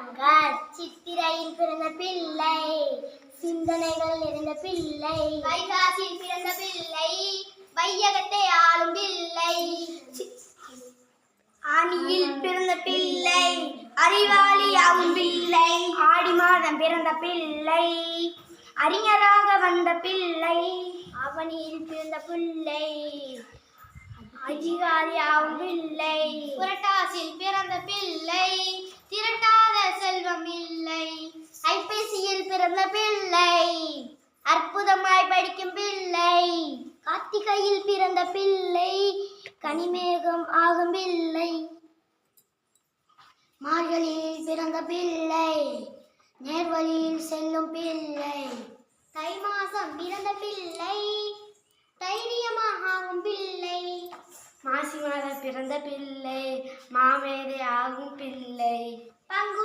வண்ணங்கள். சித்திரையில் பிறந்த பிள்ளை சிந்தனைகள் நிறைந்த பிள்ளை. வைகாசியில் பிறந்த பிள்ளை வையகத்தை ஆளும் பிள்ளை. ஆனியில் பிறந்த பிள்ளை அறிவாளியாகும் பிள்ளை. ஆடி மாதம் பிறந்த பிள்ளை அறிஞராக வந்த பிள்ளை. அவனியில் பிறந்த பிள்ளை அதிகாரியாகும் பிள்ளை. புரட்டாசியில் பிறந்த பிள்ளை திரட்டாத செல்வம் இல்லை. ஐப்பசியில் பிறந்த பிள்ளை அற்புதமாய் படிக்கும் பிள்ளை. கார்த்திகையில் பிறந்த பிள்ளை கனிமேகம் ஆகும் பிள்ளை. மார்கழியில் பிறந்த பிள்ளை நேர்வழியில் செல்லும் பிள்ளை. தை மாசம் பிறந்த பிள்ளை தைரியமாக ஆகும் பிள்ளை. மாசி மாதம் பிறந்த பிள்ளை மாமேதை ஆகும் பிள்ளை. பங்குனி